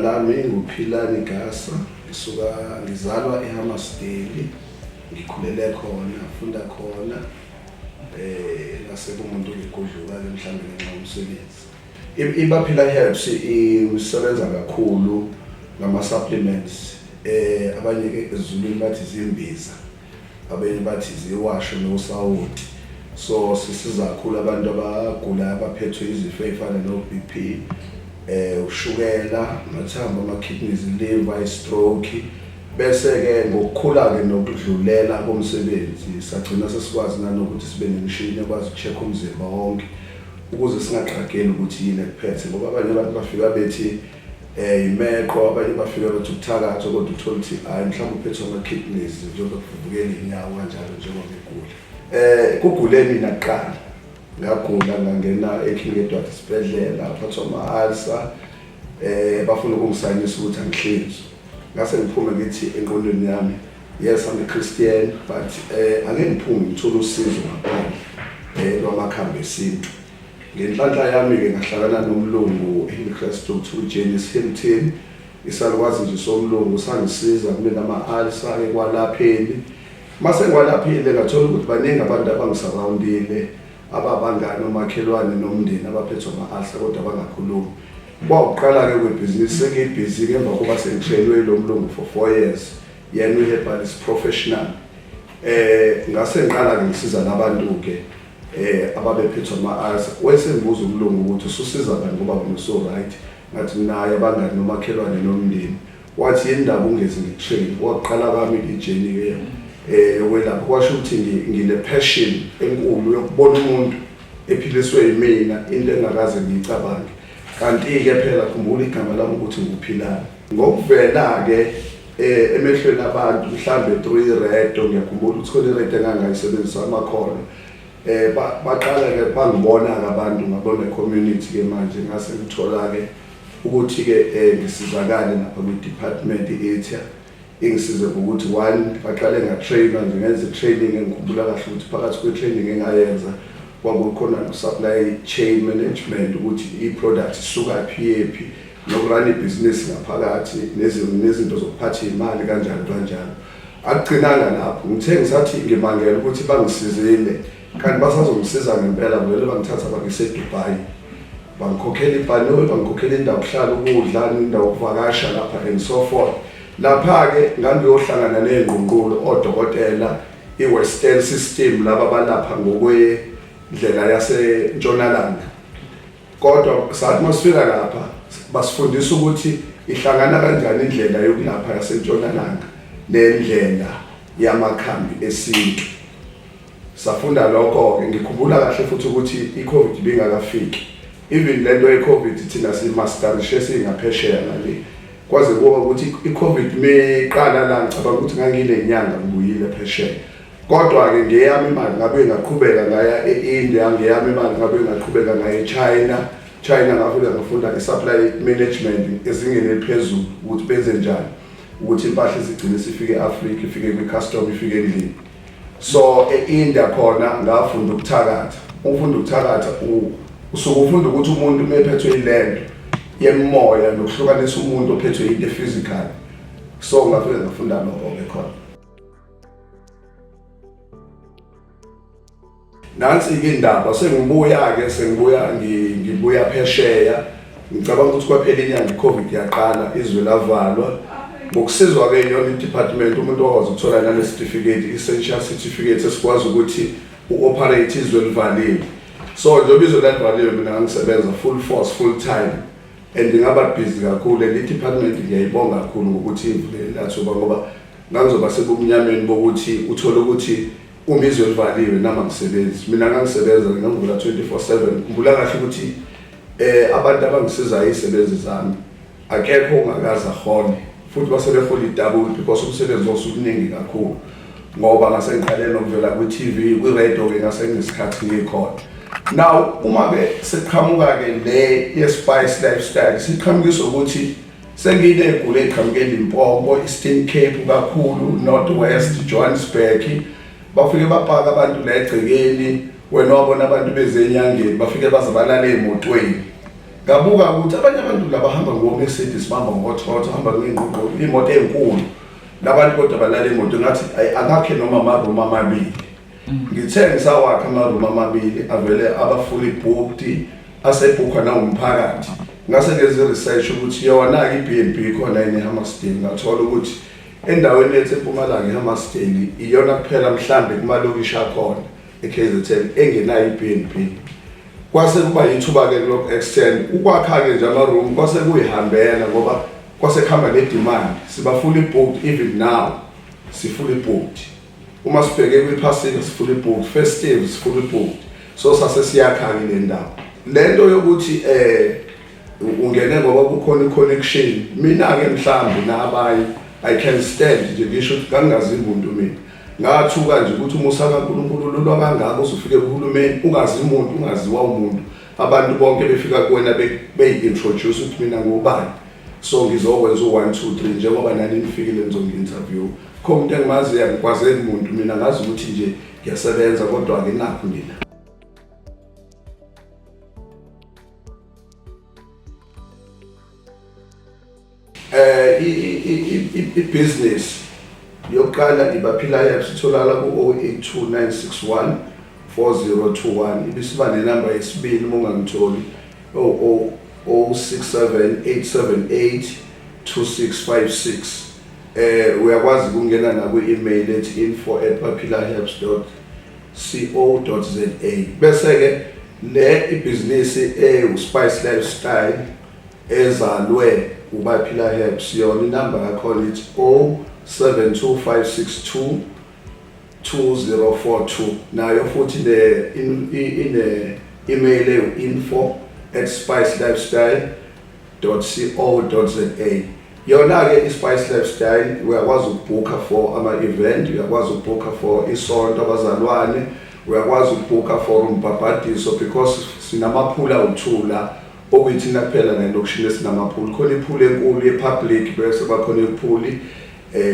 lami nguPhilani Gasa, ngizalwa eHammersdale, ngikhulele khona, ngifunda khona nasekumuntu ngigodluka-ke mhlawumbe ngenxa yomsebenzi. iBaphila Herbs isebenza kakhulu ngama-supplements, abanye-ke ezulwini bathi zimbiza, abanye bathi ziwasho nosawoti. So sisiza kakhulu abantu abagula abaphethwe izifo ezifana no-BP, ushukela, amathambo, ama-kidneys, liver, i-stroke. Bese-ke ngokukhula-ke nokudlulela komsebenzi sagcina sesikwazi nanokuthi sibe nemishini ekwazi uku-check umzimba wonke ukuze singaxakeli ukuthi yini ekuphethe, ngoba abanye abantu bafika bethi imeqo, abanye bafika bethi ukuthakatha, kodwa uthola ukuthi hayi mhlawumbe uphethwe ama-kidneys njengoba kuvuvukela iy'nyawo kanjalo njengoba egula. Kugule mina kuqala, ngagula ngangena eKing Edward isibhedlela, ngaphathwa ama-ulcer, bafuna ukungisayinisa ukuthi angihlinzwe. Ngase ngiphume ngithi engqondweni yami, yes I'm a Christian, but angeke ngiphume ngithole usizo ngaphandle lwamakhambi esintu. Ngenhlanhla yami-ke ngahlangana nomlungu eKristu kuthiwa uJanice Hilton, isalukwazi nje somlungu, sangisiza kube nama-ulcer ekwalapheni. Mase ngikwalaphile ngathola ukuthi baningi abantu abangisarawundile, ababangani, omakhelwane nomndeni abaphethwe ama-ulcer kodwa abangakhulumi. Kwaqala-ke kwebhizinisi sengibhizi-ke emva kokuba sengishayelwe lo mlungu for 4 years, yena uherbalist professional. Ngase ngiqala-ke ngisiza nabantu-ke ababephethwe ama-ulcer. Wesengibuza umlungu ukuthi ususiza bani ngoba wena uso-right. Ngathi naye abangani nomakhelwane nomndeni. Wathi yini ndaba ungeze ngikushayele. Waqala kwami ijeni-ke yokwelapha, kwasho ukuthi ngine-passion enkulu yokubona umuntu ephiliswe yimina, into engakaze ngiyicabange. Kanti-ke phela khumbula igama lami ukuthi nguPhilani. Ngokuvela-ke emehlweni abantu mhlambe 3 redo, ngiyakhumbula ukuthi khona iredo engangayisebenzisa amakhono. Baqala-ke bangibona-ke abantu, ngabona community-ke manje ngase ngithola-ke ukuthi-ke ngisizakale lapha kwi-department ethiya. Ingisize ngokuthi 1 baqale ngatrainwa nje, ngenze training. Ngikhumbula kahle ukuthi phakathi kwe-training engayenza kwakukhona no-supply chain management, ukuthi i-product isuka phiyephi, nokurun ibhizinisi ngaphakathi, nezinto zokuphatha imali kanjalo kanjalo. Akugcinanga lapho, ngithe ngisathi ngimangela ukuthi bangisizile, kanti basazongisiza ngempela. Vele bangithatha bangise eDubai, bangikhokhela ibhanoyi, bangikhokhela indawo yokuhlala, ukudla, indawo yokuvakasha lapha and so forth. Lapha-ke ngangiyohlangana ney'ngqungqulo, odokotela, i-Western system, laba balapha ngokwendlela yaseNtshonalanga. Kodwa sathi masifika lapha basifundisa ukuthi ihlangana kanjani indlela yokulapha yaseNtshonalanga nendlela yamakhambi esintu. Safunda lokho-ke. Ngikhumbula kahle futhi ukuthi i-COVID bingakafiki. Even lento ye-COVID thina simastarishe singaphesheya ngale. Kwaze kuba ukuthi i-COVID meqala la ngicabanga ukuthi nganginenyanga ngibuyile phesheya. Kodwa-ke ngeyami imali ngabe ngaqhubeka ngaya e-India, ngeyami imali ngabe ngaqhubeka ngaya eChina. China ngafunda i-supply management ezingeni eliphezulu ukuthi benze njani ukuthi impahla zigcine sifike e-Africa, ifike kwi-custom, ifike endlini. So e-India khona ngafunda ukuthakatha. Ufunda ukuthakatha usuke ufunda ukuthi umuntu mephethwe ilento yemoya nokuhlukanisa umuntu ophethwe into physical. So ngafike ngafunda lokho-ke khona. Nansi-ke indaba sengibuya phesheya. Ngicabanga ukuthi kwaphela inyanga i-COVID yaqala, izwe lavalwa. Ngokusizwa-ke yona i-department, umuntu wakwazi ukuthola nane-certificate, essential certificate esikwazi ukuthi u-operate izwe livaliwe. So njengoba izwe lalivaliwe mina ngangisebenza full force, full time, and ngaba busy kakhulu. And i-department ngiyayibonga kakhulu ngokuthi ivulele lathuba, ngoba ngangizoba sebumnyameni bokuthi uthole ukuthi uma izwe livaliwe nama ngisebenzi. Mina ngangisebenza ngangivula 24/7. Ngikhumbula kahle ukuthi abantu abangisizayo izisebenzi zami akekho ongakaze ahone, futhi basebehola i-double because umsebenzi osukuningi kakhulu. Ngoba ngase ngiqale nokuvela kwi-TV, kwi-radio-ke ngase nginesikhathi ngikhona. Now uma-ke seqhamuka-ke le ye-Spice Lifestyle, siqhamukiswa ukuthi senginey'guli ey'qhamukela Limpopo, Eastern Cape kakhulu, North West, Johannesburg. Bafike bapaka abantu la egcekeni, wena wabona abantu beze enyangeni, bafike baze balala ey'motweni. ngabuka ukuthi abanye abantu labahamba ngo-Mercedes bahamba ngo-Toyota bahamba ngey'nquqo iy'moto ey'nkulu labantu kodwa balala imoto ngathi akakhe noma amaroom amabili ngithe ngisawakha amaroom amabili avele aba-fully booked asebhukhwa nawumphakathi ngase ngenze research ukuthi yona-ke i-B&B khona yini eHammersdale ngathola ukuthi endaweni yethu eMpumalanga eHammersdale iyona kuphela mhlambe kumalokishi akhona e-KZN engenayo i-B&B. Kwase kuba yithuba-ke loku extend ukwakha-ke nje ama-room kwase kuyihambela ngoba kwase kuhamba ne-demand siba-fully booked even now si-fully booked. Uma sibheke kwiphasika si-fully booked, festive si-fully booked, so sase siyakha-ke le ndawo. Lento yokuthi ungene ngoba kukhona i-connection mina-ke mhlawumbe nabanye I can stand nje ngisho ukuthi kangazi umuntu mina ngathuka nje ukuthi umusa kaNkulunkulu lolwa kangaka uzofike kuhulumeni ungazi umuntu ungaziwa umuntu abantu bonke befika kuwena be-introduce ukuthi mina ngubani so ngizokwenza u1 2 3 njengoba nani nifikile nizongi-interview khona umuntu engimaziyo ngikwazeli umuntu mina ngazi ukuthi nje ngiyasebenza kodwa akinakho mina. I-business yokuqala ibaphila Herbs itholakala ku-082961 4021 ibisiba nenamba yesibili uma ungangitholi 067878 2656 uyakwazi ukungena nakwi-email ethi info@baphilaherbs.co.za bese-ke le ibhizinisi Spice Lifestyle ezalwe uBaphila Herbs yona inamba yakhona ithi 0725622042 nayo futhi ine-email info@spicelifestyle.co.za yona-ke i-Spice Lifestyle uyakwazi ukubhukha for ama-event uyakwazi ukubhukha for isonto abazalwane uyakwazi ukubhukha for umbhabhadiso because sinamaphula awuthula okuyithina kuphela nelokishini esinamaphuli khona iphuli enkulu ye-public bese bakhona iphuli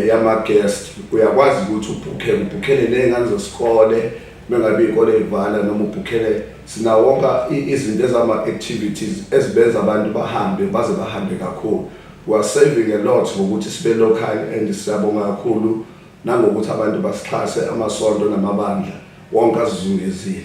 yama-guest uyakwazi ukuthi ubhukhele ney'ngane zesikole mengabe iy'kole ey'vala noma ubhukhele sinawonka izinto ezama-activities ezibenza abantu bahambe baze bahambe kakhulu. We are saving a lot ngokuthi sibe local and siyabonga kakhulu nangokuthi abantu basixhase amasonto namabandla wonke azizungezile.